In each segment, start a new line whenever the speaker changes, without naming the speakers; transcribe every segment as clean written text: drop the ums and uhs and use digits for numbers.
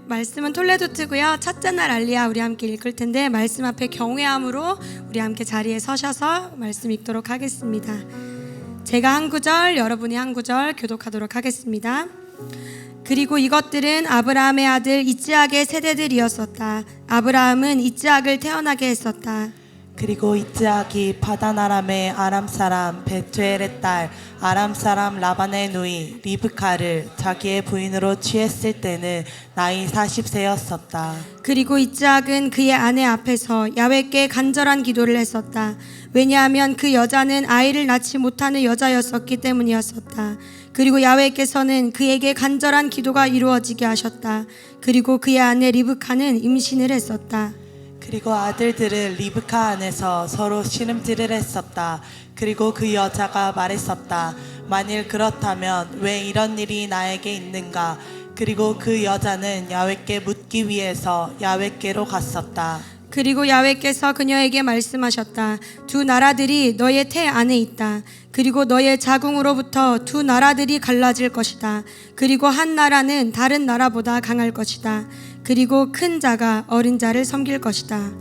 말씀은 톨레도트고요. 첫째 날 알리야 우리 함께 읽을 텐데 말씀 앞에 경외함으로 우리 함께 자리에 서셔서 말씀 읽도록 하겠습니다. 제가 한 구절, 여러분이 한 구절 교독하도록 하겠습니다. 그리고 이것들은 아브라함의 아들 이스하크의 세대들이었었다. 아브라함은 이스하크를 태어나게 했었다.
그리고 이스하크이 파단 아람의 아람 사람 베투엘의 딸 아람 사람 라반의 누이 리브카를 자기의 부인으로 취했을 때는 나이 40세였었다.
그리고 이스하크는 그의 아내 앞에서 야훼께 간절한 기도를 했었다. 왜냐하면 그 여자는 아이를 낳지 못하는 여자였었기 때문이었었다. 그리고 야훼께서는 그에게 간절한 기도가 이루어지게 하셨다. 그리고 그의 아내 리브카는 임신을 했었다.
그리고 아들들은 리브카 안에서 서로 씨름질을 했었다. 그리고 그 여자가 말했었다. 만일 그렇다면 왜 이런 일이 나에게 있는가? 그리고 그 여자는 야훼께 묻기 위해서 야훼께로 갔었다.
그리고 야훼께서 그녀에게 말씀하셨다. 두 나라들이 너의 태 안에 있다. 그리고 너의 자궁으로부터 두 나라들이 갈라질 것이다. 그리고 한 나라는 다른 나라보다 강할 것이다. 그리고 큰 자가 어린 자를 섬길 것이다.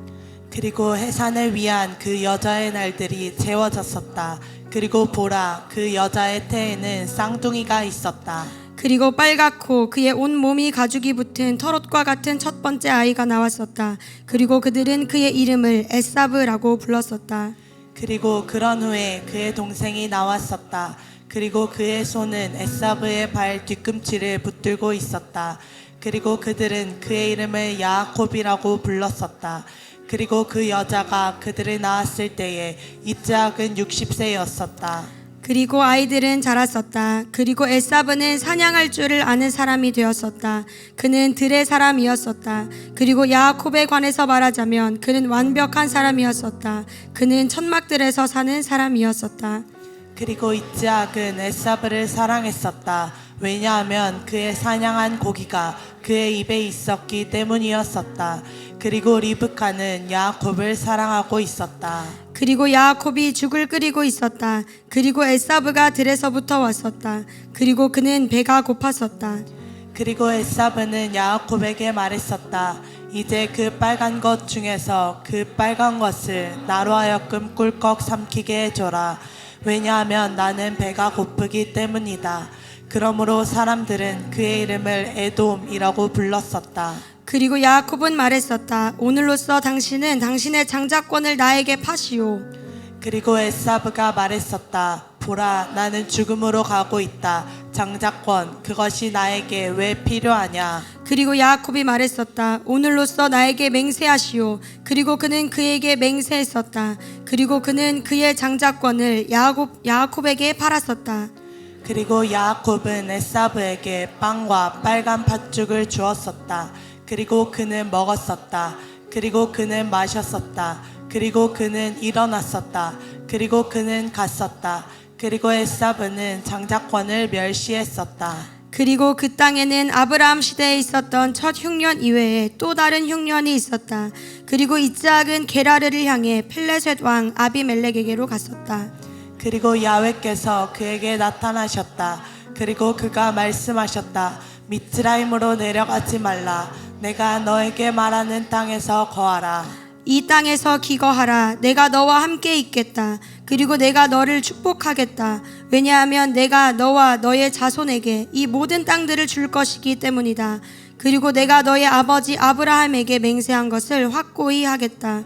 그리고 해산을 위한 그 여자의 날들이 채워졌었다. 그리고 보라, 그 여자의 태에는 쌍둥이가 있었다.
그리고 빨갛고 그의 온 몸이 가죽이 붙은 털옷과 같은 첫 번째 아이가 나왔었다. 그리고 그들은 그의 이름을 에사브라고 불렀었다.
그리고 그런 후에 그의 동생이 나왔었다. 그리고 그의 손은 에사브의 발 뒤꿈치를 붙들고 있었다. 그리고 그들은 그의 이름을 야곱이라고 불렀었다. 그리고 그 여자가 그들을 낳았을 때에 이스하크는 60세였었다.
그리고 아이들은 자랐었다. 그리고 에사브는 사냥할 줄을 아는 사람이 되었었다. 그는 들의 사람이었었다. 그리고 야곱에 관해서 말하자면 그는 완벽한 사람이었었다. 그는 천막들에서 사는 사람이었었다.
그리고 이스하크는 에사브를 사랑했었다. 왜냐하면 그의 사냥한 고기가 그의 입에 있었기 때문이었었다. 그리고 리브카는 야곱을 사랑하고 있었다.
그리고 야곱이 죽을 끓이고 있었다. 그리고 에사브가 들에서부터 왔었다. 그리고 그는 배가 고팠었다.
그리고 에사브는 야곱에게 말했었다. 이제 그 빨간 것 중에서 그 빨간 것을 나로 하여금 꿀꺽 삼키게 해줘라. 왜냐하면 나는 배가 고프기 때문이다. 그러므로 사람들은 그의 이름을 에돔이라고 불렀었다.
그리고 야곱은 말했었다. 오늘로써 당신은 당신의 장자권을 나에게 파시오.
그리고 에사브가 말했었다. 보라, 나는 죽음으로 가고 있다. 장자권, 그것이 나에게 왜 필요하냐?
그리고 야곱이 말했었다. 오늘로써 나에게 맹세하시오. 그리고 그는 그에게 맹세했었다. 그리고 그는 그의 장자권을 야곱에게 팔았었다.
그리고 야곱은 에사브에게 빵과 빨간 팥죽을 주었었다. 그리고 그는 먹었었다. 그리고 그는 마셨었다. 그리고 그는 일어났었다. 그리고 그는 갔었다. 그리고 에사브는 장자권을 멸시했었다.
그리고 그 땅에는 아브라함 시대에 있었던 첫 흉년 이외에 또 다른 흉년이 있었다. 그리고 이스하크는 게라르를 향해 펠레셋 왕 아비멜렉에게로 갔었다.
그리고 야훼께서 그에게 나타나셨다. 그리고 그가 말씀하셨다. 미스라임으로 내려가지 말라. 내가 너에게 말하는 땅에서 거하라.
이 땅에서 기거하라. 내가 너와 함께 있겠다. 그리고 내가 너를 축복하겠다. 왜냐하면 내가 너와 너의 자손에게 이 모든 땅들을 줄 것이기 때문이다. 그리고 내가 너의 아버지 아브라함에게 맹세한 것을 확고히 하겠다.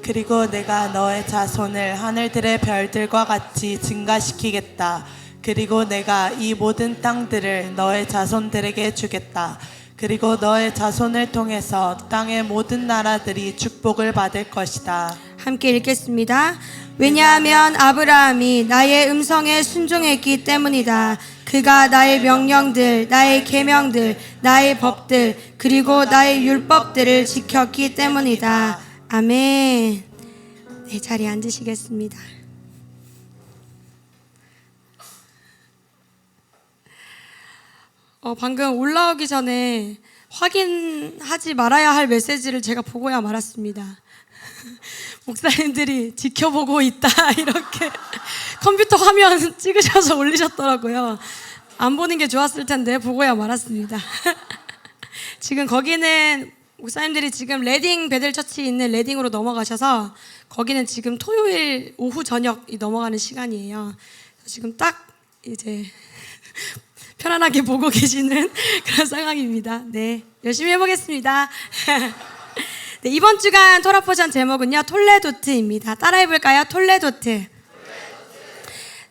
그리고 내가 너의 자손을 하늘들의 별들과 같이 증가시키겠다. 그리고 내가 이 모든 땅들을 너의 자손들에게 주겠다. 그리고 너의 자손을 통해서 땅의 모든 나라들이 축복을 받을 것이다.
함께 읽겠습니다. 왜냐하면 아브라함이 나의 음성에 순종했기 때문이다. 그가 나의 명령들, 나의 계명들, 나의 법들, 그리고 나의 율법들을 지켰기 때문이다. 아멘. 네, 자리에 앉으시겠습니다. 방금 올라오기 전에 확인하지 말아야 할 메시지를 제가 보고야 말았습니다. 목사님들이 지켜보고 있다 이렇게 컴퓨터 화면 찍으셔서 올리셨더라고요. 안 보는 게 좋았을 텐데 보고야 말았습니다. 지금 거기는 목사님들이 지금 레딩 베델처치 있는 레딩으로 넘어가셔서 거기는 지금 토요일 오후 저녁이 넘어가는 시간이에요. 지금 딱 이제 편안하게 보고 계시는 그런 상황입니다. 네, 열심히 해보겠습니다. 네, 이번 주간 토라포션 제목은요, 톨레도트입니다. 따라해볼까요? 톨레도트.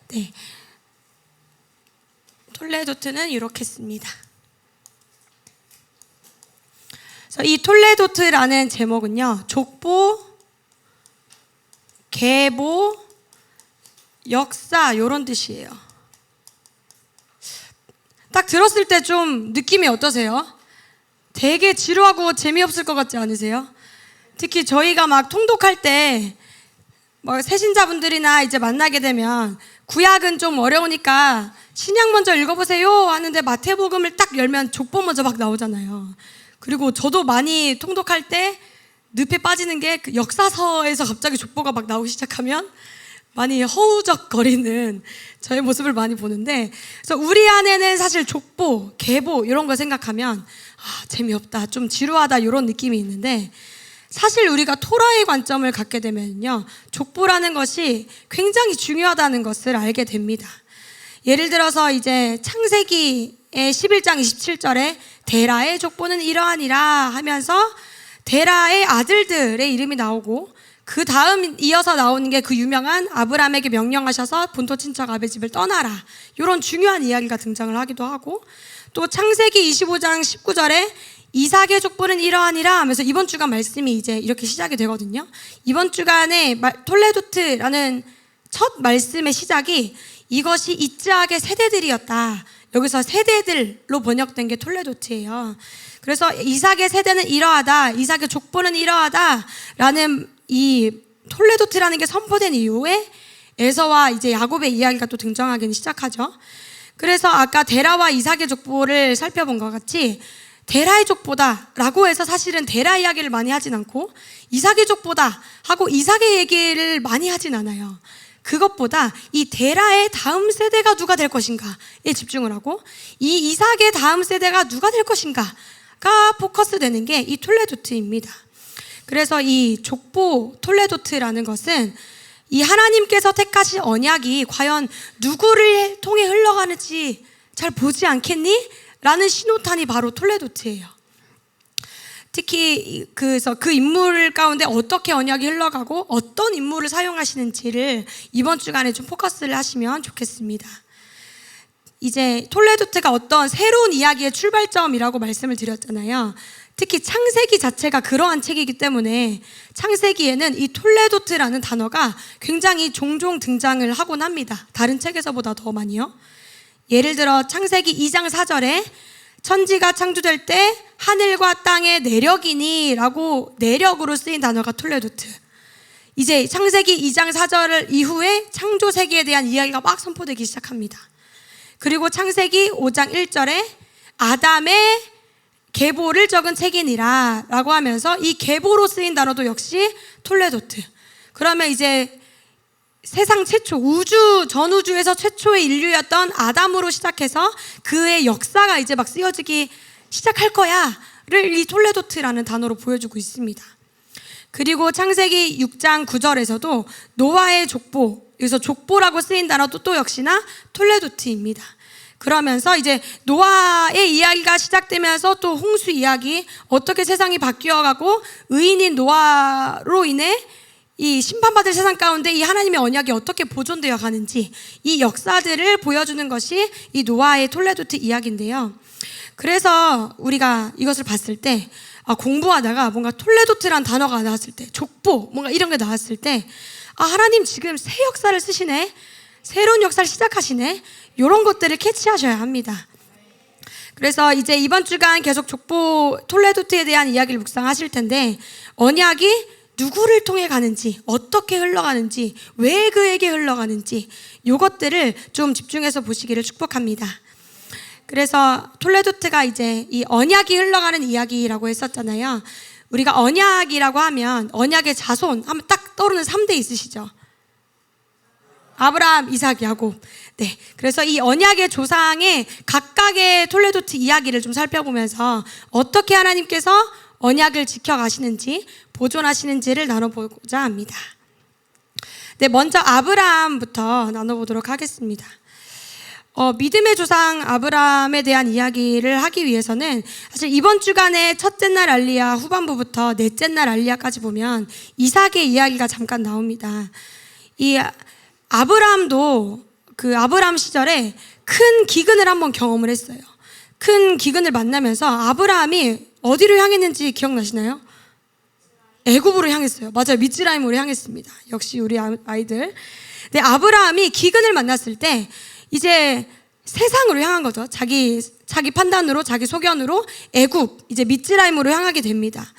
네, 톨레도트는 이렇게 씁니다. 이 톨레도트라는 제목은요, 족보, 계보, 역사 이런 뜻이에요. 딱 들었을 때 좀 느낌이 어떠세요? 되게 지루하고 재미없을 것 같지 않으세요? 특히 저희가 막 통독할 때 뭐 새신자분들이나 이제 만나게 되면 구약은 좀 어려우니까 신약 먼저 읽어보세요 하는데 마태복음을 딱 열면 족보 먼저 막 나오잖아요. 그리고 저도 많이 통독할 때 늪에 빠지는 게 그 역사서에서 갑자기 족보가 막 나오기 시작하면 많이 허우적거리는 저의 모습을 많이 보는데, 그래서 우리 안에는 사실 족보, 계보 이런 거 생각하면 재미없다, 좀 지루하다 이런 느낌이 있는데, 사실 우리가 토라의 관점을 갖게 되면요, 족보라는 것이 굉장히 중요하다는 것을 알게 됩니다. 예를 들어서 이제 창세기의 11장 27절에 데라의 족보는 이러하니라 하면서 데라의 아들들의 이름이 나오고, 그 다음 이어서 나오는 게 그 유명한 아브라함에게 명령하셔서 본토 친척 아베 집을 떠나라, 이런 중요한 이야기가 등장을 하기도 하고, 또 창세기 25장 19절에 이삭의 족보는 이러하니라 하면서 이번 주간 말씀이 이제 이렇게 시작이 되거든요. 이번 주간에 톨레도트라는 첫 말씀의 시작이 이것이 이스하악의 세대들이었다, 여기서 세대들로 번역된 게 톨레도트예요. 그래서 이삭의 세대는 이러하다, 이삭의 족보는 이러하다 라는 이 톨레도트라는 게 선포된 이후에 에서와 이제 야곱의 이야기가 또 등장하기는 시작하죠. 그래서 아까 데라와 이삭의 족보를 살펴본 것 같이 데라의 족보다 라고 해서 사실은 데라 이야기를 많이 하진 않고 이삭의 족보다 하고 이삭의 얘기를 많이 하진 않아요. 그것보다 이 데라의 다음 세대가 누가 될 것인가에 집중을 하고, 이 이삭의 다음 세대가 누가 될 것인가가 포커스 되는 게 이 톨레도트입니다. 그래서 이 족보 톨레도트라는 것은 이 하나님께서 택하신 언약이 과연 누구를 통해 흘러가는지 잘 보지 않겠니? 라는 신호탄이 바로 톨레도트예요. 특히 그래서 그 인물 가운데 어떻게 언약이 흘러가고 어떤 인물을 사용하시는지를 이번 주간에 좀 포커스를 하시면 좋겠습니다. 이제 톨레도트가 어떤 새로운 이야기의 출발점이라고 말씀을 드렸잖아요. 특히 창세기 자체가 그러한 책이기 때문에 창세기에는 이 톨레도트라는 단어가 굉장히 종종 등장을 하곤 합니다. 다른 책에서보다 더 많이요. 예를 들어 창세기 2장 4절에 천지가 창조될 때 하늘과 땅의 내력이니 라고 내력으로 쓰인 단어가 톨레도트. 이제 창세기 2장 4절 이후에 창조 세계에 대한 이야기가 막 선포되기 시작합니다. 그리고 창세기 5장 1절에 아담의 계보를 적은 책이니라 라고 하면서 이 계보로 쓰인 단어도 역시 톨레도트. 그러면 이제 세상 최초, 우주, 전우주에서 최초의 인류였던 아담으로 시작해서 그의 역사가 이제 막 쓰여지기 시작할 거야를 이 톨레도트라는 단어로 보여주고 있습니다. 그리고 창세기 6장 9절에서도 노아의 족보, 여기서 족보라고 쓰인 단어도 또 역시나 톨레도트입니다. 그러면서 이제 노아의 이야기가 시작되면서 또 홍수 이야기, 어떻게 세상이 바뀌어가고 의인인 노아로 인해 이 심판받을 세상 가운데 이 하나님의 언약이 어떻게 보존되어 가는지, 이 역사들을 보여주는 것이 이 노아의 톨레도트 이야기인데요. 그래서 우리가 이것을 봤을 때 공부하다가 뭔가 톨레도트란 단어가 나왔을 때, 족보 뭔가 이런 게 나왔을 때 하나님 지금 새 역사를 쓰시네, 새로운 역사를 시작하시네, 이런 것들을 캐치하셔야 합니다. 그래서 이제 이번 주간 계속 족보 톨레도트에 대한 이야기를 묵상하실 텐데, 언약이 누구를 통해 가는지, 어떻게 흘러가는지, 왜 그에게 흘러가는지, 이것들을 좀 집중해서 보시기를 축복합니다. 그래서 톨레도트가 이제 이 언약이 흘러가는 이야기라고 했었잖아요. 우리가 언약이라고 하면 언약의 자손 하면 딱 떠오르는 3대 있으시죠? 아브라함, 이삭, 야곱. 네, 그래서 이 언약의 조상의 각각의 톨레도트 이야기를 좀 살펴보면서 어떻게 하나님께서 언약을 지켜가시는지 보존하시는지를 나눠보고자 합니다. 네, 먼저 아브라함부터 나눠보도록 하겠습니다. 믿음의 조상 아브라함에 대한 이야기를 하기 위해서는 사실 이번 주간의 첫째 날 알리야 후반부부터 넷째 날 알리야까지 보면 이삭의 이야기가 잠깐 나옵니다. 이 아브라함도 그 아브라함 시절에 큰 기근을 한번 경험을 했어요. 큰 기근을 만나면서 아브라함이 어디로 향했는지 기억나시나요? 애굽으로 향했어요. 맞아요. 미츠라임으로 향했습니다. 역시 우리 아이들. 네, 아브라함이 기근을 만났을 때 이제 세상으로 향한 거죠. 자기 판단으로, 자기 소견으로 애굽, 이제 미츠라임으로 향하게 됩니다.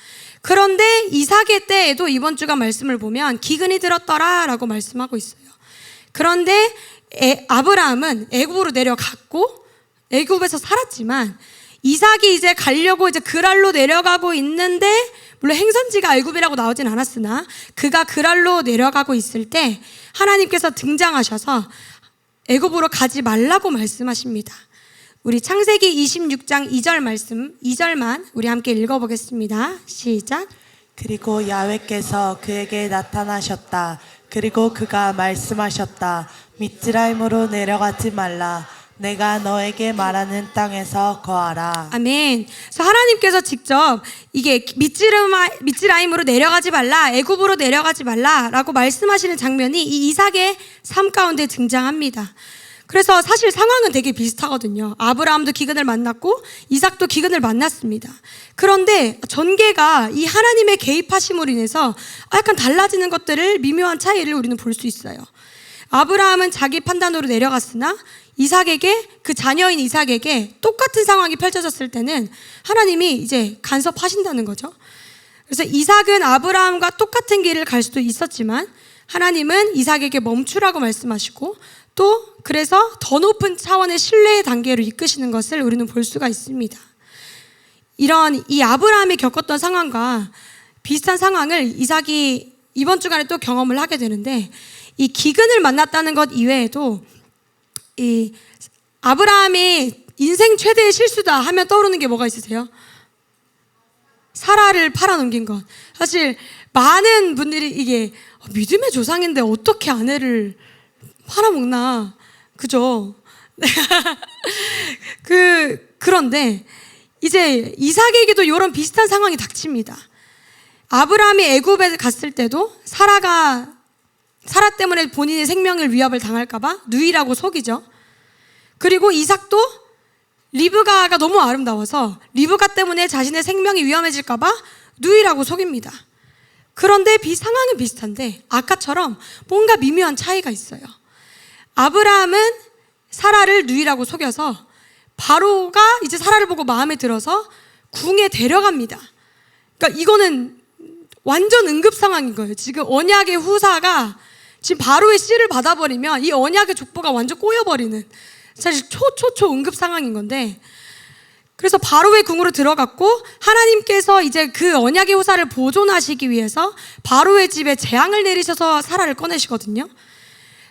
그런데 이삭의 때에도 이번 주간 말씀을 보면 기근이 들었더라라고 말씀하고 있어요. 그런데 아브라함은 애굽으로 내려갔고 애굽에서 살았지만 이삭이 이제 가려고 이제 그랄로 내려가고 있는데, 물론 행선지가 애굽이라고 나오진 않았으나 그가 그랄로 내려가고 있을 때 하나님께서 등장하셔서 애굽으로 가지 말라고 말씀하십니다. 우리 창세기 26장 2절 말씀, 2절만 우리 함께 읽어보겠습니다. 시작.
그리고 야훼께서 그에게 나타나셨다. 그리고 그가 말씀하셨다. 미ツ라임으로 내려가지 말라. 내가 너에게 말하는 땅에서 거하라.
아멘. 그래서 하나님께서 직접 이게 미츠라임으로 내려가지 말라, 애굽으로 내려가지 말라라고 말씀하시는 장면이 이 이삭의 삶 가운데 등장합니다. 그래서 사실 상황은 되게 비슷하거든요. 아브라함도 기근을 만났고 이삭도 기근을 만났습니다. 그런데 전개가 이 하나님의 개입하심으로 인해서 약간 달라지는 것들을, 미묘한 차이를 우리는 볼 수 있어요. 아브라함은 자기 판단으로 내려갔으나 이삭에게, 그 자녀인 이삭에게 똑같은 상황이 펼쳐졌을 때는 하나님이 이제 간섭하신다는 거죠. 그래서 이삭은 아브라함과 똑같은 길을 갈 수도 있었지만 하나님은 이삭에게 멈추라고 말씀하시고, 또 그래서 더 높은 차원의 신뢰의 단계로 이끄시는 것을 우리는 볼 수가 있습니다. 이런 이 아브라함이 겪었던 상황과 비슷한 상황을 이삭이 이번 주간에 또 경험을 하게 되는데, 이 기근을 만났다는 것 이외에도 이 아브라함이 인생 최대의 실수다 하면 떠오르는 게 뭐가 있으세요? 사라를 팔아넘긴 것. 사실 많은 분들이 이게 믿음의 조상인데 어떻게 아내를 팔아먹나, 그죠? 그런데 이제 이삭에게도 이런 비슷한 상황이 닥칩니다. 아브라함이 애굽에 갔을 때도 사라 때문에 본인의 생명을 위협을 당할까봐 누이라고 속이죠. 그리고 이삭도 리브가가 너무 아름다워서 리브가 때문에 자신의 생명이 위험해질까봐 누이라고 속입니다. 그런데 상황은 비슷한데 아까처럼 뭔가 미묘한 차이가 있어요. 아브라함은 사라를 누이라고 속여서 바로가 이제 사라를 보고 마음에 들어서 궁에 데려갑니다. 그러니까 이거는 완전 응급 상황인 거예요. 지금 언약의 후사가 지금 바로의 씨를 받아버리면 이 언약의 족보가 완전 꼬여버리는, 사실 초 응급 상황인 건데, 그래서 바로의 궁으로 들어갔고 하나님께서 이제 그 언약의 후사를 보존하시기 위해서 바로의 집에 재앙을 내리셔서 사라를 꺼내시거든요.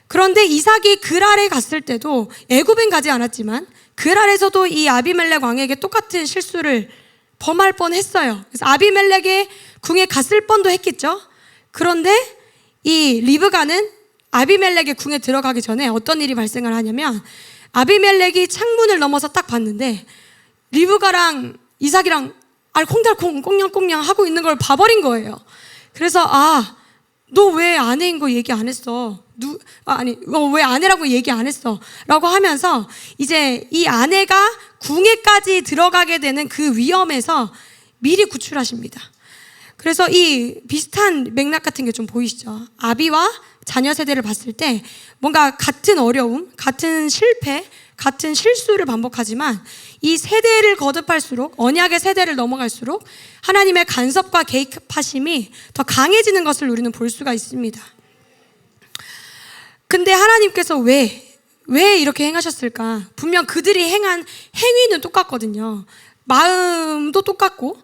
그런데 이삭이 그랄에 갔을 때도 애굽엔 가지 않았지만 그랄에서도 이 아비멜렉 왕에게 똑같은 실수를 범할 뻔했어요. 그래서 아비멜렉의 궁에 갔을 뻔도 했겠죠. 그런데 이 리브가는 아비멜렉의 궁에 들어가기 전에 어떤 일이 발생을 하냐면, 아비멜렉이 창문을 넘어서 딱 봤는데 리브가랑 이삭이랑 알콩달콩 꽁냥꽁냥 하고 있는 걸 봐버린 거예요. 그래서 너 왜 아내인 거 얘기 안 했어? 왜 아내라고 얘기 안 했어? 라고 하면서 이제 이 아내가 궁에까지 들어가게 되는 그 위험에서 미리 구출하십니다. 그래서 이 비슷한 맥락 같은 게 좀 보이시죠? 아비와 자녀 세대를 봤을 때 뭔가 같은 어려움, 같은 실패, 같은 실수를 반복하지만 이 세대를 거듭할수록, 언약의 세대를 넘어갈수록 하나님의 간섭과 개입하심이 더 강해지는 것을 우리는 볼 수가 있습니다. 근데 하나님께서 왜 이렇게 행하셨을까? 분명 그들이 행한 행위는 똑같거든요. 마음도 똑같고,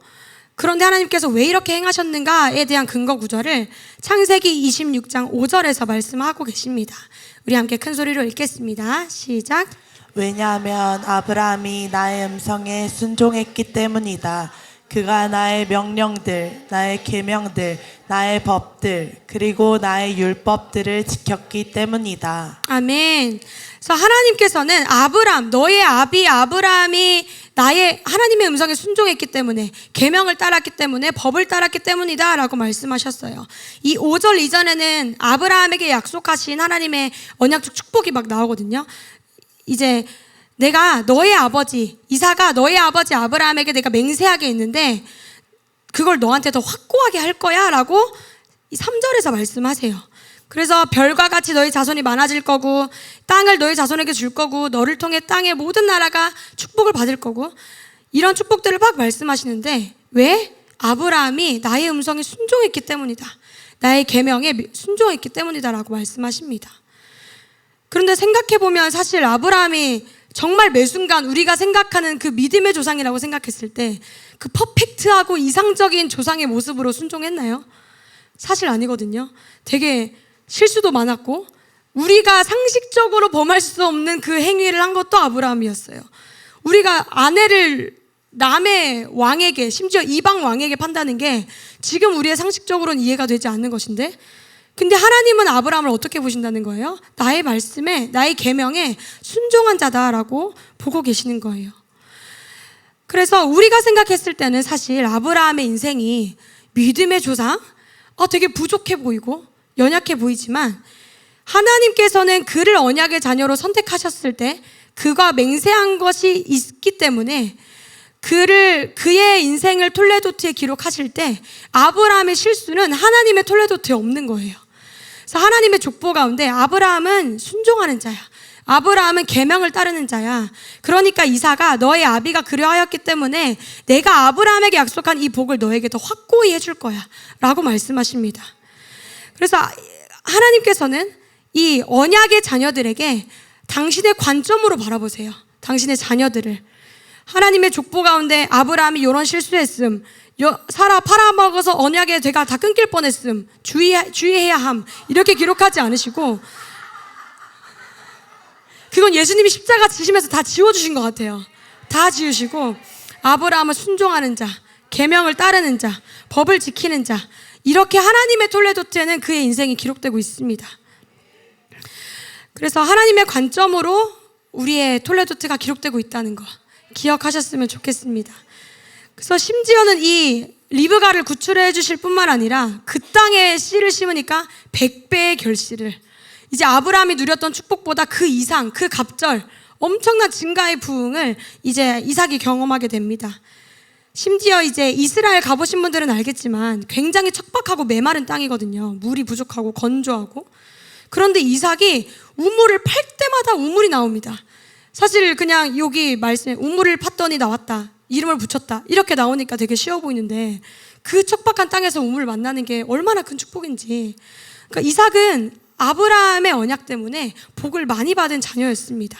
그런데 하나님께서 왜 이렇게 행하셨는가에 대한 근거 구절을 창세기 26장 5절에서 말씀하고 계십니다. 우리 함께 큰 소리로 읽겠습니다. 시작.
왜냐하면 아브라함이 나의 음성에 순종했기 때문이다. 그가 나의 명령들, 나의 계명들, 나의 법들, 그리고 나의 율법들을 지켰기 때문이다.
아멘. 그래서 하나님께서는 아브람, 너의 아비 아브라함이 나의 하나님의 음성에 순종했기 때문에, 계명을 따랐기 때문에, 법을 따랐기 때문이다 라고 말씀하셨어요. 이 5절 이전에는 아브라함에게 약속하신 하나님의 언약적 축복이 막 나오거든요. 이제 내가 너의 아버지 이사가 너의 아버지 아브라함에게 내가 맹세하게 했는데 그걸 너한테 더 확고하게 할 거야 라고 3절에서 말씀하세요. 그래서 별과 같이 너희 자손이 많아질 거고 땅을 너희 자손에게 줄 거고 너를 통해 땅의 모든 나라가 축복을 받을 거고 이런 축복들을 막 말씀하시는데 왜? 아브라함이 나의 음성에 순종했기 때문이다. 나의 계명에 순종했기 때문이다 라고 말씀하십니다. 그런데 생각해보면 사실 아브라함이 정말 매 순간 우리가 생각하는 그 믿음의 조상이라고 생각했을 때 그 퍼펙트하고 이상적인 조상의 모습으로 순종했나요? 사실 아니거든요. 되게 실수도 많았고 우리가 상식적으로 범할 수 없는 그 행위를 한 것도 아브라함이었어요. 우리가 아내를 남의 왕에게, 심지어 이방 왕에게 판다는 게 지금 우리의 상식적으로는 이해가 되지 않는 것인데, 근데 하나님은 아브라함을 어떻게 보신다는 거예요? 나의 말씀에, 나의 계명에 순종한 자다라고 보고 계시는 거예요. 그래서 우리가 생각했을 때는 사실 아브라함의 인생이 믿음의 조상? 되게 부족해 보이고 연약해 보이지만 하나님께서는 그를 언약의 자녀로 선택하셨을 때 그가 맹세한 것이 있기 때문에 그의 인생을 톨레도트에 기록하실 때 아브라함의 실수는 하나님의 톨레도트에 없는 거예요. 그래서 하나님의 족보 가운데 아브라함은 순종하는 자야. 아브라함은 계명을 따르는 자야. 그러니까 이사가 너의 아비가 그려하였기 때문에 내가 아브라함에게 약속한 이 복을 너에게 더 확고히 해줄 거야 라고 말씀하십니다. 그래서 하나님께서는 이 언약의 자녀들에게 당신의 관점으로 바라보세요. 당신의 자녀들을. 하나님의 족보 가운데 아브라함이 이런 실수했음, 사라 팔아먹어서 언약의 대가 다 끊길 뻔했음, 주의해야 함, 이렇게 기록하지 않으시고 그건 예수님이 십자가 지시면서 다 지워주신 것 같아요. 다 지우시고 아브라함은 순종하는 자, 계명을 따르는 자, 법을 지키는 자, 이렇게 하나님의 톨레도트에는 그의 인생이 기록되고 있습니다. 그래서 하나님의 관점으로 우리의 톨레도트가 기록되고 있다는 거 기억하셨으면 좋겠습니다. 그래서 심지어는 이 리브가를 구출해 주실 뿐만 아니라 그 땅에 씨를 심으니까 100배의 결실을, 이제 아브라함이 누렸던 축복보다 그 이상, 그 갑절, 엄청난 증가의 부흥을 이제 이삭이 경험하게 됩니다. 심지어 이제 이스라엘 가보신 분들은 알겠지만 굉장히 척박하고 메마른 땅이거든요. 물이 부족하고 건조하고. 그런데 이삭이 우물을 팔 때마다 우물이 나옵니다. 사실 그냥 여기 말씀에 우물을 팠더니 나왔다, 이름을 붙였다, 이렇게 나오니까 되게 쉬워 보이는데 그 척박한 땅에서 우물을 만나는 게 얼마나 큰 축복인지. 그러니까 이삭은 아브라함의 언약 때문에 복을 많이 받은 자녀였습니다.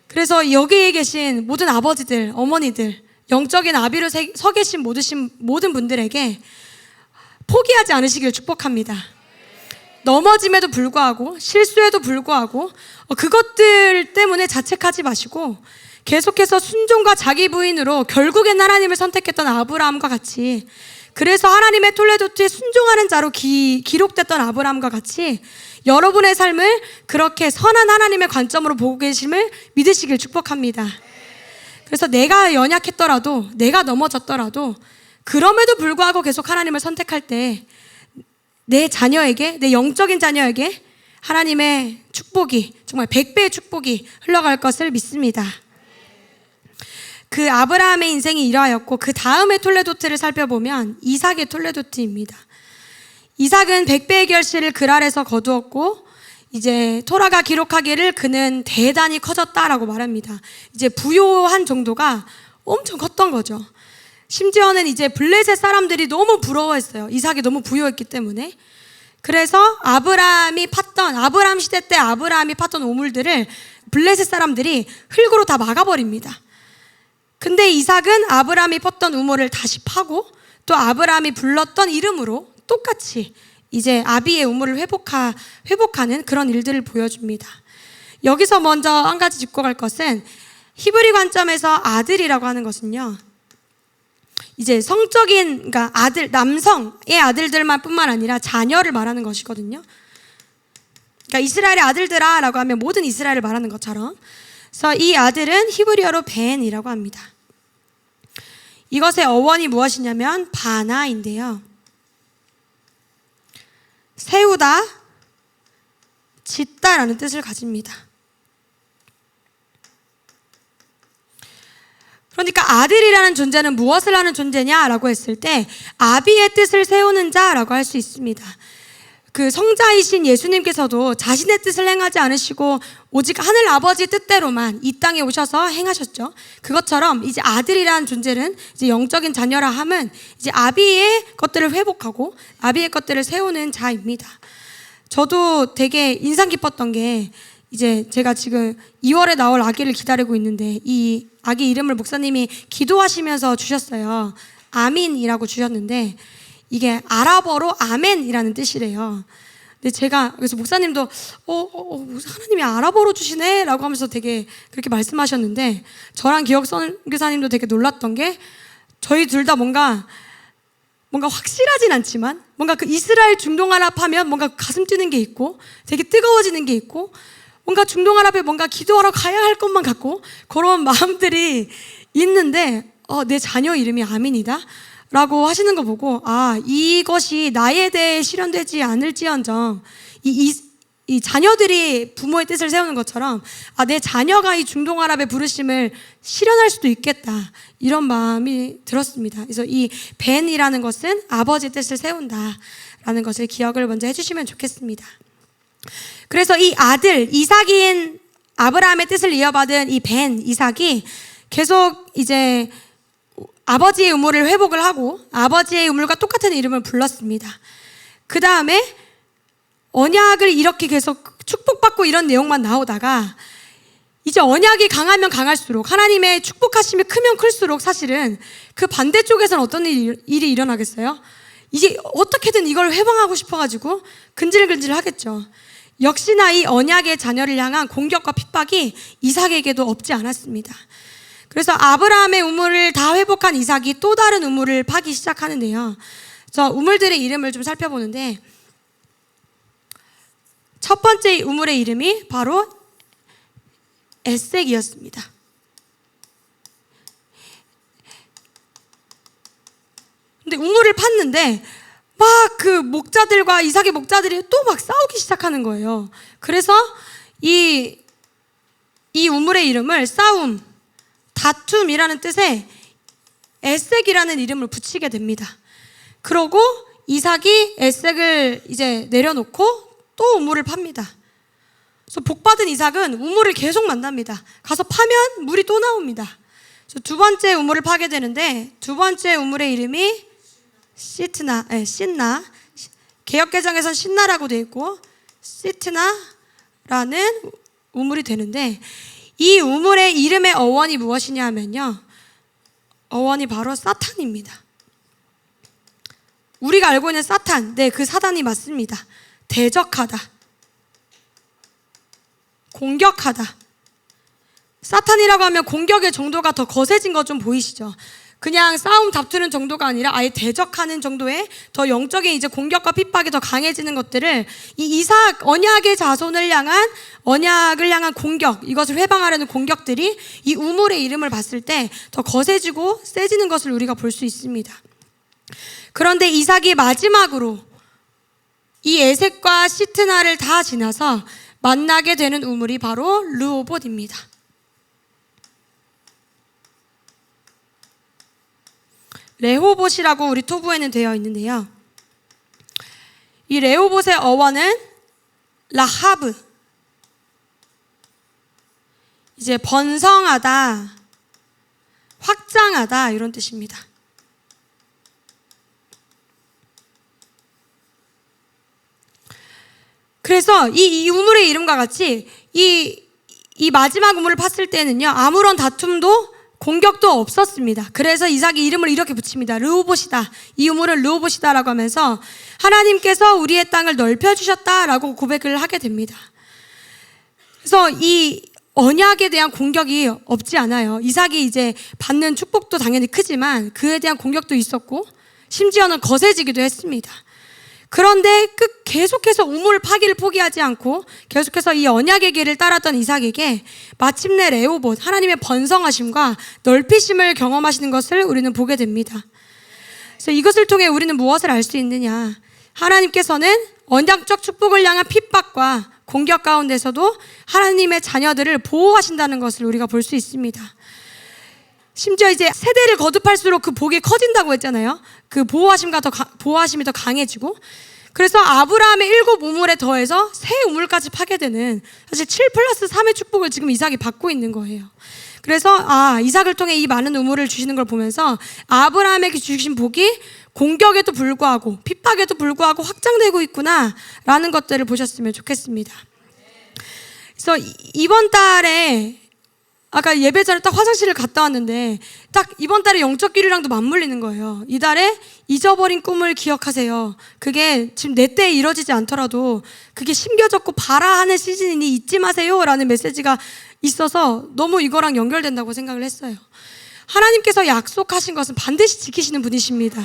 그래서 여기에 계신 모든 아버지들, 어머니들, 영적인 아비로 서 계신 모든 분들에게 포기하지 않으시길 축복합니다. 넘어짐에도 불구하고 실수에도 불구하고 그것들 때문에 자책하지 마시고 계속해서 순종과 자기 부인으로 결국엔 하나님을 선택했던 아브라함과 같이, 그래서 하나님의 톨레도트에 순종하는 자로 기록됐던 아브라함과 같이 여러분의 삶을 그렇게 선한 하나님의 관점으로 보고 계심을 믿으시길 축복합니다. 그래서 내가 연약했더라도, 내가 넘어졌더라도 그럼에도 불구하고 계속 하나님을 선택할 때 내 자녀에게, 내 영적인 자녀에게 하나님의 축복이, 정말 100배의 축복이 흘러갈 것을 믿습니다. 그 아브라함의 인생이 이러하였고, 그 다음의 톨레도트를 살펴보면 이삭의 톨레도트입니다. 이삭은 100배의 결실을 그랄에서 거두었고, 이제 토라가 기록하기를 그는 대단히 커졌다라고 말합니다. 이제 부요한 정도가 엄청 컸던 거죠. 심지어는 이제 블레셋 사람들이 너무 부러워했어요. 이삭이 너무 부유했기 때문에. 그래서 아브라함 시대 때 아브라함이 팠던 우물들을 블레셋 사람들이 흙으로 다 막아버립니다. 근데 이삭은 아브라함이 펐던 우물을 다시 파고 또 아브라함이 불렀던 이름으로 똑같이 이제 아비의 우물을 회복하는 그런 일들을 보여줍니다. 여기서 먼저 한 가지 짚고 갈 것은 히브리 관점에서 아들이라고 하는 것은요, 이제 성적인, 그러니까 남성의 아들들만 뿐만 아니라 자녀를 말하는 것이거든요. 그러니까 이스라엘의 아들들아 라고 하면 모든 이스라엘을 말하는 것처럼. 그래서 이 아들은 히브리어로 벤이라고 합니다. 이것의 어원이 무엇이냐면 바나인데요, 세우다, 짓다라는 뜻을 가집니다. 그러니까 아들이라는 존재는 무엇을 하는 존재냐라고 했을 때 아비의 뜻을 세우는 자라고 할 수 있습니다. 그 성자이신 예수님께서도 자신의 뜻을 행하지 않으시고 오직 하늘 아버지의 뜻대로만 이 땅에 오셔서 행하셨죠. 그것처럼 이제 아들이라는 존재는 이제 영적인 자녀라 함은 이제 아비의 것들을 회복하고 아비의 것들을 세우는 자입니다. 저도 되게 인상 깊었던 게, 이제 제가 지금 2월에 나올 아기를 기다리고 있는데 이 아기 이름을 목사님이 기도하시면서 주셨어요. 아민이라고 주셨는데 이게 아랍어로 아멘이라는 뜻이래요. 근데 제가 그래서 목사님도 하나님이 아랍어로 주시네 라고 하면서 되게 그렇게 말씀하셨는데, 저랑 기억 선교사님도 되게 놀랐던 게, 저희 둘 다 뭔가 확실하진 않지만 뭔가 그 이스라엘 중동아랍 하면 뭔가 가슴 뛰는 게 있고 되게 뜨거워지는 게 있고 뭔가 중동아랍에 뭔가 기도하러 가야 할 것만 같고 그런 마음들이 있는데, 내 자녀 이름이 아민이다 라고 하시는 거 보고, 이것이 나에 대해 실현되지 않을지언정 이 자녀들이 부모의 뜻을 세우는 것처럼 내 자녀가 이 중동아랍의 부르심을 실현할 수도 있겠다, 이런 마음이 들었습니다. 그래서 이 벤이라는 것은 아버지의 뜻을 세운다라는 것을 기억을 먼저 해주시면 좋겠습니다. 그래서 이 아들 이삭인 아브라함의 뜻을 이어받은 이 벤 이삭이 계속 이제 아버지의 우물을 회복을 하고 아버지의 우물과 똑같은 이름을 불렀습니다. 그 다음에 언약을 이렇게 계속 축복받고 이런 내용만 나오다가 이제 언약이 강하면 강할수록, 하나님의 축복하심이 크면 클수록 사실은 그 반대쪽에서는 어떤 일이 일어나겠어요? 이제 어떻게든 이걸 회방하고 싶어가지고 근질근질 하겠죠. 역시나 이 언약의 자녀를 향한 공격과 핍박이 이삭에게도 없지 않았습니다. 그래서 아브라함의 우물을 다 회복한 이삭이 또 다른 우물을 파기 시작하는데요. 저 우물들의 이름을 좀 살펴보는데, 첫 번째 우물의 이름이 바로 에색이었습니다. 근데 우물을 팠는데 막 그 목자들과 이삭의 목자들이 또 막 싸우기 시작하는 거예요. 그래서 이 우물의 이름을 싸움, 다툼이라는 뜻의 에색이라는 이름을 붙이게 됩니다. 그러고 이삭이 에색을 이제 내려놓고 또 우물을 팝니다. 그래서 복받은 이삭은 우물을 계속 만납니다. 가서 파면 물이 또 나옵니다. 그래서 두 번째 우물을 파게 되는데, 두 번째 우물의 이름이 신나. 개역개정에서는 신나라고 되어 있고 시트나라는 우물이 되는데, 이 우물의 이름의 어원이 무엇이냐 하면요, 어원이 바로 사탄입니다. 우리가 알고 있는 사탄, 그 사단이 맞습니다. 대적하다, 공격하다. 사탄이라고 하면 공격의 정도가 더 거세진 거 좀 보이시죠? 그냥 싸움 다투는 정도가 아니라 아예 대적하는 정도의 더 영적인 이제 공격과 핍박이 더 강해지는 것들을 이 이삭 언약의 자손을 향한, 언약을 향한 공격, 이것을 회방하려는 공격들이 이 우물의 이름을 봤을 때 더 거세지고 세지는 것을 우리가 볼 수 있습니다. 그런데 이삭이 마지막으로 이 에색과 시트나를 다 지나서 만나게 되는 우물이 바로 르호봇입니다. 레호봇이라고 우리 토부에는 되어 있는데요, 이 레호봇의 어원은 라하브, 이제 번성하다, 확장하다, 이런 뜻입니다. 그래서 이 우물의 이름과 같이 이 마지막 우물을 팠을 때는요, 아무런 다툼도 공격도 없었습니다. 그래서 이삭이 이름을 이렇게 붙입니다. 르호봇이다. 이 우물은 르호봇이다라고 하면서 하나님께서 우리의 땅을 넓혀주셨다라고 고백을 하게 됩니다. 그래서 이 언약에 대한 공격이 없지 않아요. 이삭이 이제 받는 축복도 당연히 크지만 그에 대한 공격도 있었고 심지어는 거세지기도 했습니다. 그런데 계속해서 우물 파기를 포기하지 않고 계속해서 이 언약의 길을 따랐던 이삭에게 마침내 레호봇, 하나님의 번성하심과 넓히심을 경험하시는 것을 우리는 보게 됩니다. 그래서 이것을 통해 우리는 무엇을 알 수 있느냐? 하나님께서는 언약적 축복을 향한 핍박과 공격 가운데서도 하나님의 자녀들을 보호하신다는 것을 우리가 볼 수 있습니다. 심지어 이제 세대를 거듭할수록 그 복이 커진다고 했잖아요. 그 보호하심이 더 강해지고, 그래서 아브라함의 7 우물에 더해서 새 우물까지 파괴되는, 사실 7+3의 축복을 지금 이삭이 받고 있는 거예요. 그래서 이삭을 통해 이 많은 우물을 주시는 걸 보면서 아브라함에게 주신 복이 공격에도 불구하고 핍박에도 불구하고 확장되고 있구나라는 것들을 보셨으면 좋겠습니다. 그래서 이번 달에 아까 예배 전에 딱 화장실을 갔다 왔는데 딱 이번 달에 영적 길이랑도 맞물리는 거예요. 이달에 잊어버린 꿈을 기억하세요. 그게 지금 내 때에 이뤄지지 않더라도 그게 심겨졌고 발아하는 시즌이니 잊지 마세요 라는 메시지가 있어서 너무 이거랑 연결된다고 생각을 했어요. 하나님께서 약속하신 것은 반드시 지키시는 분이십니다.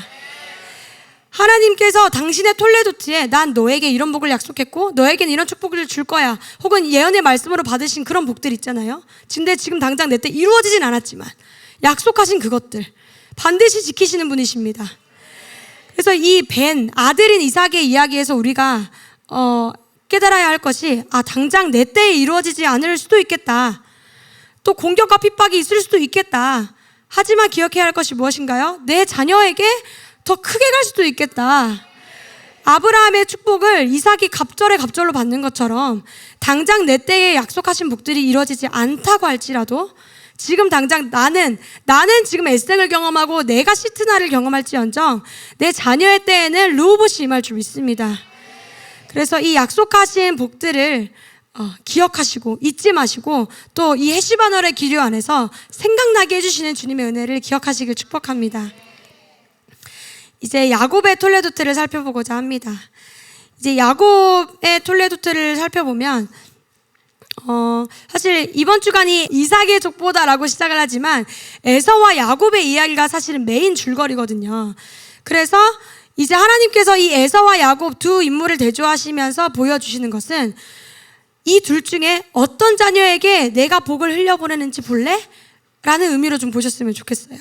하나님께서 당신의 톨레도트에 난 너에게 이런 복을 약속했고 너에게는 이런 축복을 줄 거야, 혹은 예언의 말씀으로 받으신 그런 복들 있잖아요. 근데 지금 당장 내 때 이루어지진 않았지만 약속하신 그것들 반드시 지키시는 분이십니다. 그래서 이 아들인 이삭의 이야기에서 우리가 깨달아야 할 것이 당장 내 때에 이루어지지 않을 수도 있겠다, 또 공격과 핍박이 있을 수도 있겠다. 하지만 기억해야 할 것이 무엇인가요? 내 자녀에게 더 크게 갈 수도 있겠다. 아브라함의 축복을 이삭이 갑절로 받는 것처럼 당장 내 때에 약속하신 복들이 이루어지지 않다고 할지라도 지금 당장 나는 지금 에스겔을 경험하고 내가 시트나를 경험할지언정 내 자녀의 때에는 르호봇이 임할 줄 믿습니다. 그래서 이 약속하신 복들을 기억하시고 잊지 마시고 또 이 헤시바널의 기류 안에서 생각나게 해주시는 주님의 은혜를 기억하시길 축복합니다. 이제 야곱의 톨레도트를 살펴보고자 합니다. 이제 야곱의 톨레도트를 살펴보면 사실 이번 주간이 이삭의 족보다라고 시작을 하지만 에서와 야곱의 이야기가 사실은 메인 줄거리거든요. 그래서 이제 하나님께서 이 에서와 야곱 두 인물을 대조하시면서 보여주시는 것은 이 둘 중에 어떤 자녀에게 내가 복을 흘려보내는지 볼래? 라는 의미로 좀 보셨으면 좋겠어요.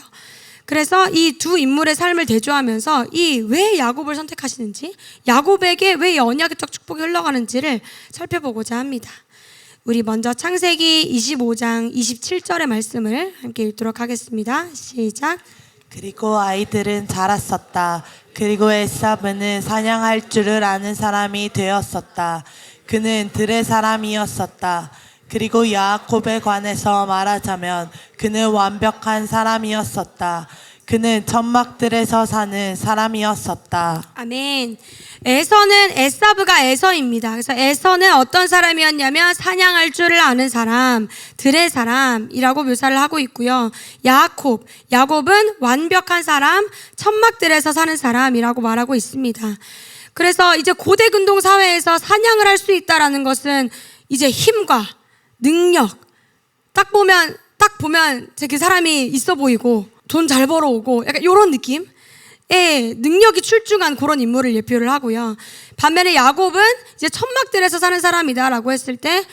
그래서 이 두 인물의 삶을 대조하면서 왜 야곱을 선택하시는지, 야곱에게 왜 언약적 축복이 흘러가는지를 살펴보고자 합니다. 우리 먼저 창세기 25장 27절의 말씀을 함께 읽도록 하겠습니다. 시작.
그리고 아이들은 자랐었다. 그리고 에사브는 사냥할 줄을 아는 사람이 되었었다. 그는 들의 사람이었었다. 그리고 야곱에 관해서 말하자면 그는 완벽한 사람이었었다. 그는 천막들에서 사는 사람이었었다.
아멘. 에서가 에서입니다. 그래서 에서는 어떤 사람이었냐면 사냥할 줄을 아는 사람, 들의 사람이라고 묘사를 하고 있고요. 야곱은 완벽한 사람, 천막들에서 사는 사람이라고 말하고 있습니다. 그래서 이제 고대 근동 사회에서 사냥을 할 수 있다라는 것은 이제 힘과 능력, 딱 보면 그 사람이 있어 보이고 돈 잘 벌어오고 약간 이런 느낌의 능력이 출중한 그런 인물을 예표를 하고요. 반면에 야곱은 이제 천막들에서 사는 사람이다라고 했을 때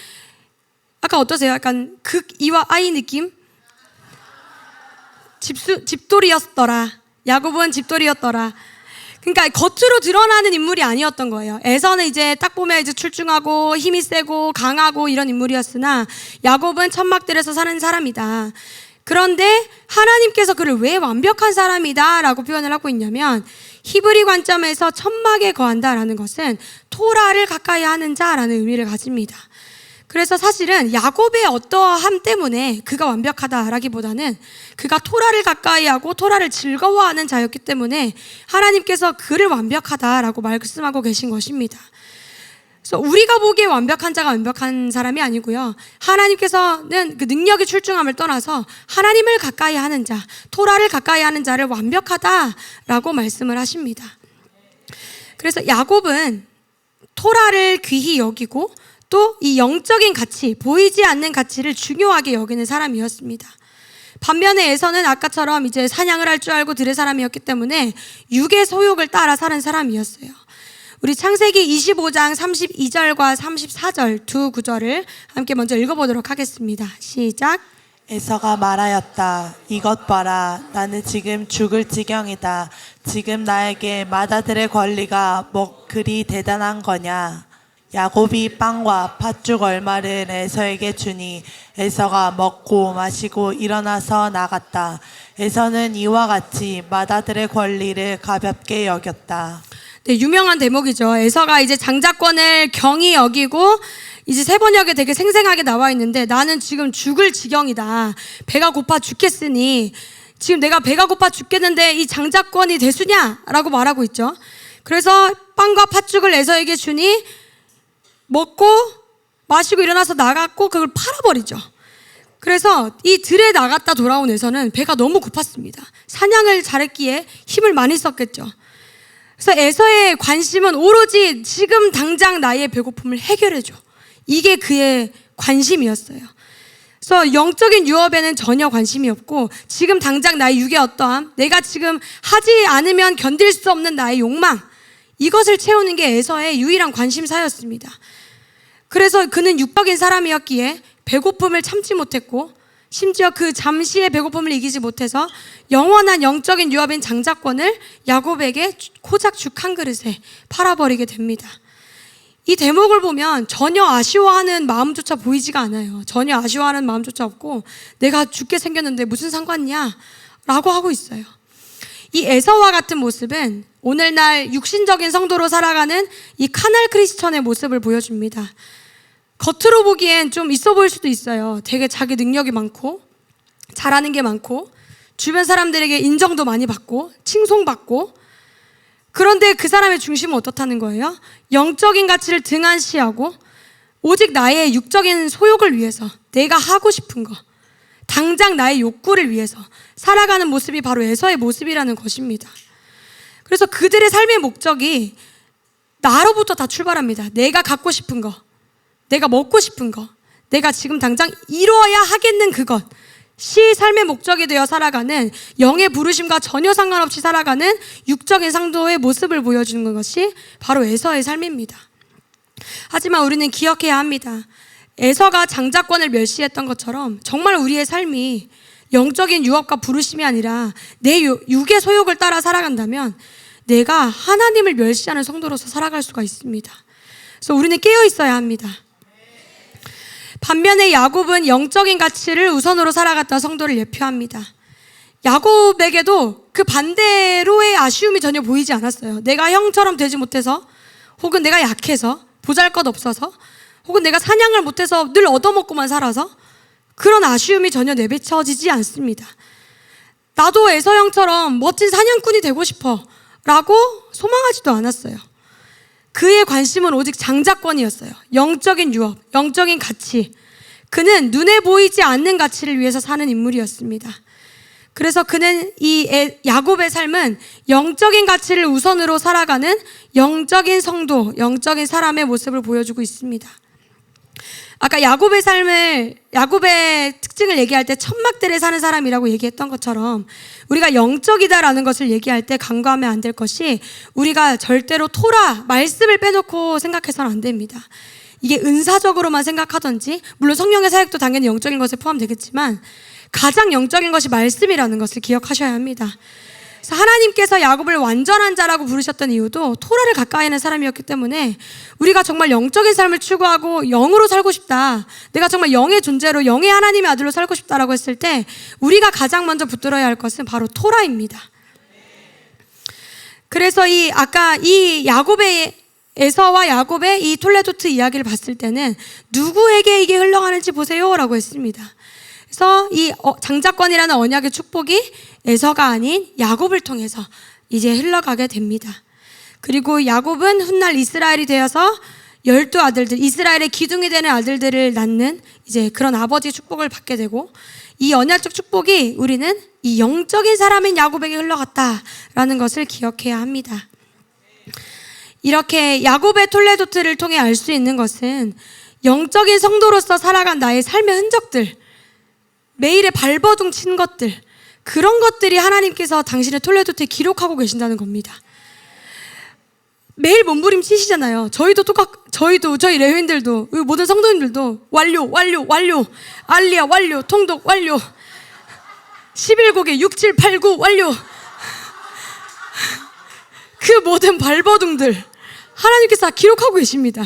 아까 어떠세요? 약간 극이와 아이 느낌? 집돌이였더라. 야곱은 집돌이였더라. 그러니까 겉으로 드러나는 인물이 아니었던 거예요. 에서는 이제 딱 보면 이제 출중하고 힘이 세고 강하고 이런 인물이었으나 야곱은 천막들에서 사는 사람이다. 그런데 하나님께서 그를 왜 완벽한 사람이다 라고 표현을 하고 있냐면 히브리 관점에서 천막에 거한다라는 것은 토라를 가까이 하는 자라는 의미를 가집니다. 그래서 사실은 야곱의 어떠함 때문에 그가 완벽하다라기보다는 그가 토라를 가까이 하고 토라를 즐거워하는 자였기 때문에 하나님께서 그를 완벽하다라고 말씀하고 계신 것입니다. 그래서 우리가 보기에 완벽한 자가 완벽한 사람이 아니고요. 하나님께서는 그 능력의 출중함을 떠나서 하나님을 가까이 하는 자, 토라를 가까이 하는 자를 완벽하다라고 말씀을 하십니다. 그래서 야곱은 토라를 귀히 여기고 또 이 영적인 가치, 보이지 않는 가치를 중요하게 여기는 사람이었습니다. 반면에 에서는 아까처럼 이제 사냥을 할 줄 알고 들의 사람이었기 때문에 육의 소욕을 따라 사는 사람이었어요. 우리 창세기 25장 32절과 34절 두 구절을 함께 먼저 읽어보도록 하겠습니다. 시작.
에서가 말하였다. 이것 봐라. 나는 지금 죽을 지경이다. 지금 나에게 맏아들의 권리가 뭐 그리 대단한 거냐. 야곱이 빵과 팥죽 얼마를 에서에게 주니 에서가 먹고 마시고 일어나서 나갔다. 에서는 이와 같이 맏아들의 권리를 가볍게 여겼다.
네, 유명한 대목이죠. 에서가 이제 장자권을 경히 여기고 이제 세 번역에 되게 생생하게 나와 있는데 나는 지금 죽을 지경이다. 배가 고파 죽겠으니 지금 내가 배가 고파 죽겠는데 이 장자권이 대수냐? 라고 말하고 있죠. 그래서 빵과 팥죽을 에서에게 주니 먹고 마시고 일어나서 나갔고 그걸 팔아버리죠. 그래서 이 들에 나갔다 돌아온 에서는 배가 너무 고팠습니다. 사냥을 잘했기에 힘을 많이 썼겠죠. 그래서 에서의 관심은 오로지 지금 당장 나의 배고픔을 해결해줘. 이게 그의 관심이었어요. 그래서 영적인 유업에는 전혀 관심이 없고 지금 당장 나의 육의 어떠함, 내가 지금 하지 않으면 견딜 수 없는 나의 욕망, 이것을 채우는 게 에서의 유일한 관심사였습니다. 그래서 그는 육적인 사람이었기에 배고픔을 참지 못했고 심지어 그 잠시의 배고픔을 이기지 못해서 영원한 영적인 유업인 장자권을 야곱에게 고작 죽 한 그릇에 팔아버리게 됩니다. 이 대목을 보면 전혀 아쉬워하는 마음조차 보이지가 않아요. 전혀 아쉬워하는 마음조차 없고 내가 죽게 생겼는데 무슨 상관이야? 라고 하고 있어요. 이 에서와 같은 모습은 오늘날 육신적인 성도로 살아가는 이 카날 크리스천의 모습을 보여줍니다. 겉으로 보기엔 좀 있어 보일 수도 있어요. 되게 자기 능력이 많고 잘하는 게 많고 주변 사람들에게 인정도 많이 받고 칭송받고, 그런데 그 사람의 중심은 어떻다는 거예요? 영적인 가치를 등한시하고 오직 나의 육적인 소욕을 위해서 내가 하고 싶은 거, 당장 나의 욕구를 위해서 살아가는 모습이 바로 에서의 모습이라는 것입니다. 그래서 그들의 삶의 목적이 나로부터 다 출발합니다. 내가 갖고 싶은 거, 내가 먹고 싶은 거, 내가 지금 당장 이루어야 하겠는 그것이 삶의 목적이 되어 살아가는, 영의 부르심과 전혀 상관없이 살아가는 육적인 상도의 모습을 보여주는 것이 바로 에서의 삶입니다. 하지만 우리는 기억해야 합니다. 에서가 장자권을 멸시했던 것처럼 정말 우리의 삶이 영적인 유업과 부르심이 아니라 내 육의 소욕을 따라 살아간다면 내가 하나님을 멸시하는 성도로서 살아갈 수가 있습니다. 그래서 우리는 깨어 있어야 합니다. 반면에 야곱은 영적인 가치를 우선으로 살아갔던 성도를 예표합니다. 야곱에게도 그 반대로의 아쉬움이 전혀 보이지 않았어요. 내가 형처럼 되지 못해서, 혹은 내가 약해서, 보잘것없어서, 혹은 내가 사냥을 못해서 늘 얻어먹고만 살아서 그런 아쉬움이 전혀 내비쳐지지 않습니다. 나도 에서 형처럼 멋진 사냥꾼이 되고 싶어 라고 소망하지도 않았어요. 그의 관심은 오직 장자권이었어요. 영적인 유업, 영적인 가치. 그는 눈에 보이지 않는 가치를 위해서 사는 인물이었습니다. 그래서 그는 이 야곱의 삶은 영적인 가치를 우선으로 살아가는 영적인 성도, 영적인 사람의 모습을 보여주고 있습니다. 아까 야곱의 특징을 얘기할 때 천막들에 사는 사람이라고 얘기했던 것처럼 우리가 영적이다라는 것을 얘기할 때 간과하면 안 될 것이, 우리가 절대로 토라, 말씀을 빼놓고 생각해서는 안 됩니다. 이게 은사적으로만 생각하든지, 물론 성령의 사역도 당연히 영적인 것에 포함되겠지만 가장 영적인 것이 말씀이라는 것을 기억하셔야 합니다. 그래서 하나님께서 야곱을 완전한 자라고 부르셨던 이유도 토라를 가까이 하는 사람이었기 때문에, 우리가 정말 영적인 삶을 추구하고 영으로 살고 싶다, 내가 정말 영의 존재로 영의 하나님의 아들로 살고 싶다라고 했을 때 우리가 가장 먼저 붙들어야 할 것은 바로 토라입니다. 그래서 아까 이 야곱의 에서와 야곱의 이 톨레도트 이야기를 봤을 때는 누구에게 이게 흘러가는지 보세요 라고 했습니다. 그래서 이 장자권이라는 언약의 축복이 에서가 아닌 야곱을 통해서 이제 흘러가게 됩니다. 그리고 야곱은 훗날 이스라엘이 되어서 12 아들들, 이스라엘의 기둥이 되는 아들들을 낳는 이제 그런 아버지의 축복을 받게 되고, 이 언약적 축복이 우리는 이 영적인 사람인 야곱에게 흘러갔다라는 것을 기억해야 합니다. 이렇게 야곱의 톨레도트를 통해 알 수 있는 것은 영적인 성도로서 살아간 나의 삶의 흔적들, 매일의 발버둥 친 것들, 그런 것들이 하나님께서 당신의 톨레도트에 기록하고 계신다는 겁니다. 매일 몸부림 치시잖아요. 저희 레위인들도, 모든 성도님들도 완료, 알리야 완료, 통독 완료, 11곡에 6, 7, 8, 9 완료. 그 모든 발버둥들 하나님께서 다 기록하고 계십니다.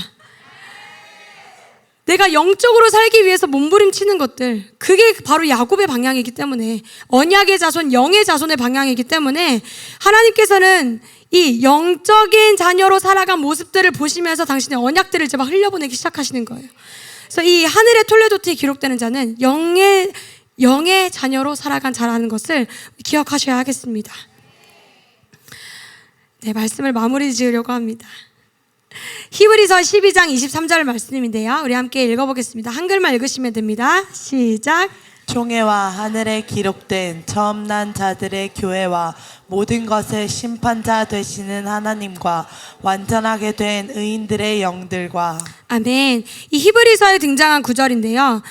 내가 영적으로 살기 위해서 몸부림치는 것들, 그게 바로 야곱의 방향이기 때문에, 언약의 자손, 영의 자손의 방향이기 때문에 하나님께서는 이 영적인 자녀로 살아간 모습들을 보시면서 당신의 언약들을 이제 막 흘려보내기 시작하시는 거예요. 그래서 이 하늘의 톨레도트에 기록되는 자는 영의 자녀로 살아간 자라는 것을 기억하셔야 하겠습니다. 네, 말씀을 마무리 지으려고 합니다. 히브리서 12장 23절 말씀인데요. 우리 함께 읽어보겠습니다. 한글만 읽으시면 됩니다. 시작.
총회와 하늘에 기록된 처음 난 자들의 교회와 모든 것의 심판자 되시는 하나님과 완전하게 된 의인들의 영들과.
아멘. 이 히브리서에 등장한 구절인데요.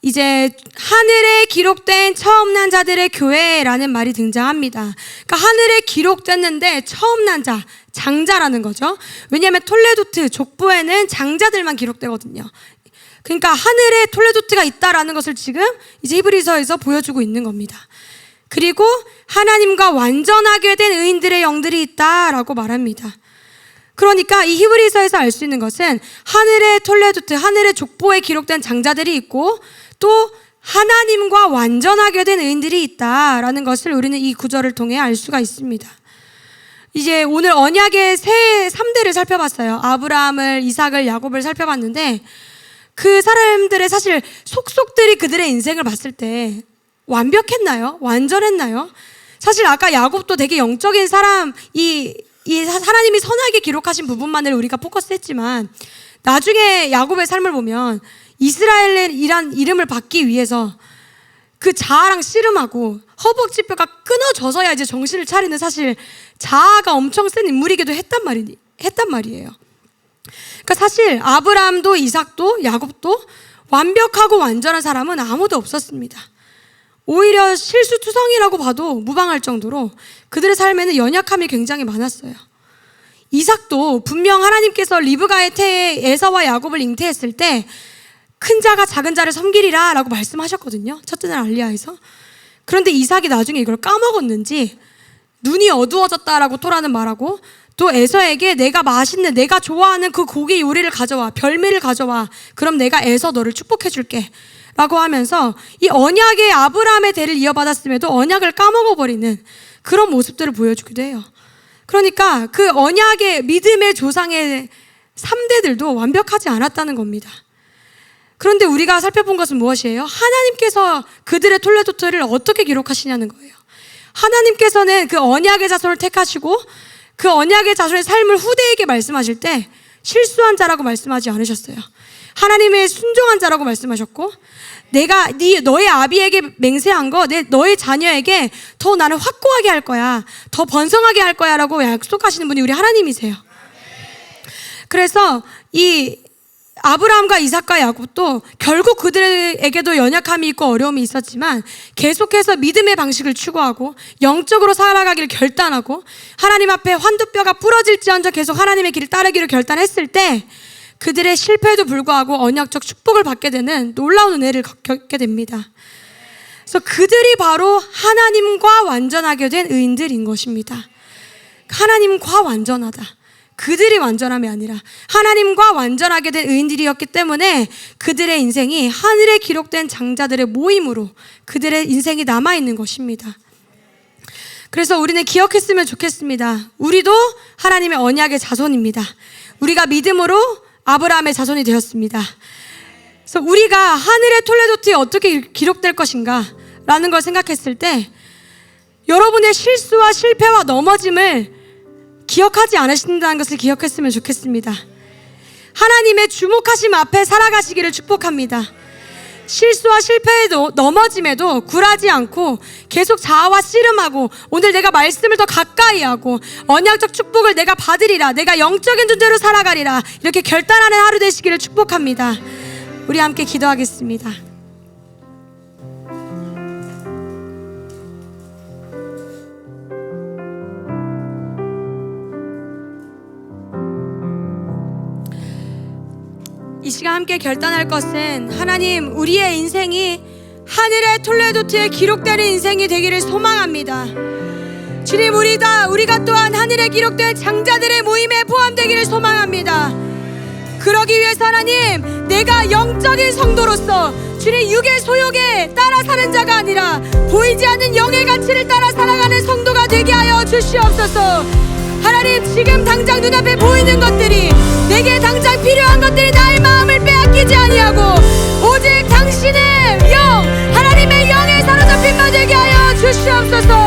이제 하늘에 기록된 처음 난 자들의 교회라는 말이 등장합니다. 그러니까 하늘에 기록됐는데 처음 난 자, 장자라는 거죠. 왜냐하면 톨레도트 족보에는 장자들만 기록되거든요. 그러니까 하늘에 톨레도트가 있다라는 것을 지금 이제 히브리서에서 보여주고 있는 겁니다. 그리고 하나님과 완전하게 된 의인들의 영들이 있다라고 말합니다. 그러니까 이 히브리서에서 알 수 있는 것은 하늘의 톨레도트, 하늘의 족보에 기록된 장자들이 있고, 또 하나님과 완전하게 된 의인들이 있다라는 것을 우리는 이 구절을 통해 알 수가 있습니다. 이제 오늘 언약의 새 3대를 살펴봤어요. 아브라함을, 이삭을, 야곱을 살펴봤는데, 그 사람들의 사실 속속들이 그들의 인생을 봤을 때 완벽했나요? 완전했나요? 사실 아까 야곱도 되게 영적인 사람, 하나님이 선하게 기록하신 부분만을 우리가 포커스했지만, 나중에 야곱의 삶을 보면 이스라엘이란 이름을 받기 위해서 그 자아랑 씨름하고 허벅지뼈가 끊어져서야 이제 정신을 차리는, 사실 자아가 엄청 센 인물이기도 했단 말이에요. 그러니까 사실 아브라함도 이삭도 야곱도 완벽하고 완전한 사람은 아무도 없었습니다. 오히려 실수투성이라고 봐도 무방할 정도로 그들의 삶에는 연약함이 굉장히 많았어요. 이삭도 분명 하나님께서 리브가의 태에 에서와 야곱을 잉태했을 때 큰 자가 작은 자를 섬기리라 라고 말씀하셨거든요. 첫째 날 알리야에서. 그런데 이삭이 나중에 이걸 까먹었는지 눈이 어두워졌다라고 토라는 말하고, 또 에서에게 내가 맛있는, 내가 좋아하는 그 고기 요리를 가져와, 별미를 가져와, 그럼 내가 에서 너를 축복해 줄게 라고 하면서 이 언약의 아브라함의 대를 이어받았음에도 언약을 까먹어버리는 그런 모습들을 보여주기도 해요. 그러니까 그 언약의 믿음의 조상의 3대들도 완벽하지 않았다는 겁니다. 그런데 우리가 살펴본 것은 무엇이에요? 하나님께서 그들의 톨레도트를 어떻게 기록하시냐는 거예요. 하나님께서는 그 언약의 자손을 택하시고 그 언약의 자손의 삶을 후대에게 말씀하실 때 실수한 자라고 말씀하지 않으셨어요. 하나님의 순종한 자라고 말씀하셨고, 내가 너의 아비에게 맹세한 거 너의 자녀에게 더 나는 확고하게 할 거야, 더 번성하게 할 거야 라고 약속하시는 분이 우리 하나님이세요. 그래서 이 아브라함과 이삭과 야곱도 결국 그들에게도 연약함이 있고 어려움이 있었지만 계속해서 믿음의 방식을 추구하고 영적으로 살아가기를 결단하고 하나님 앞에 환두뼈가 부러질지언정 계속 하나님의 길을 따르기를 결단했을 때 그들의 실패에도 불구하고 언약적 축복을 받게 되는 놀라운 은혜를 겪게 됩니다. 그래서 그들이 바로 하나님과 완전하게 된 의인들인 것입니다. 하나님과 완전하다. 그들이 완전함이 아니라 하나님과 완전하게 된 의인들이었기 때문에 그들의 인생이 하늘에 기록된 장자들의 모임으로 그들의 인생이 남아있는 것입니다. 그래서 우리는 기억했으면 좋겠습니다. 우리도 하나님의 언약의 자손입니다. 우리가 믿음으로 아브라함의 자손이 되었습니다. 그래서 우리가 하늘의 톨레도트에 어떻게 기록될 것인가 라는 걸 생각했을 때 여러분의 실수와 실패와 넘어짐을 기억하지 않으신다는 것을 기억했으면 좋겠습니다. 하나님의 주목하심 앞에 살아가시기를 축복합니다. 실수와 실패에도 넘어짐에도 굴하지 않고 계속 자아와 씨름하고 오늘 내가 말씀을 더 가까이 하고 언약적 축복을 내가 받으리라, 내가 영적인 존재로 살아가리라, 이렇게 결단하는 하루 되시기를 축복합니다. 우리 함께 기도하겠습니다. 이 시간 함께 결단할 것은 하나님, 우리의 인생이 하늘의 톨레도트에 기록되는 인생이 되기를 소망합니다. 주님, 우리가 또한 하늘에 기록된 장자들의 모임에 포함되기를 소망합니다. 그러기 위해서 하나님, 내가 영적인 성도로서 주님 육의 소욕에 따라 사는 자가 아니라 보이지 않는 영의 가치를 따라 살아가는 성도가 되게 하여 주시옵소서. 하나님, 지금 당장 눈앞에 보이는 것들이, 내게 당장 필요한 것들이 나의 마음을 빼앗기지 아니하고 오직 당신의 영, 하나님의 영에 사로잡힌 바 되게 하여 주시옵소서.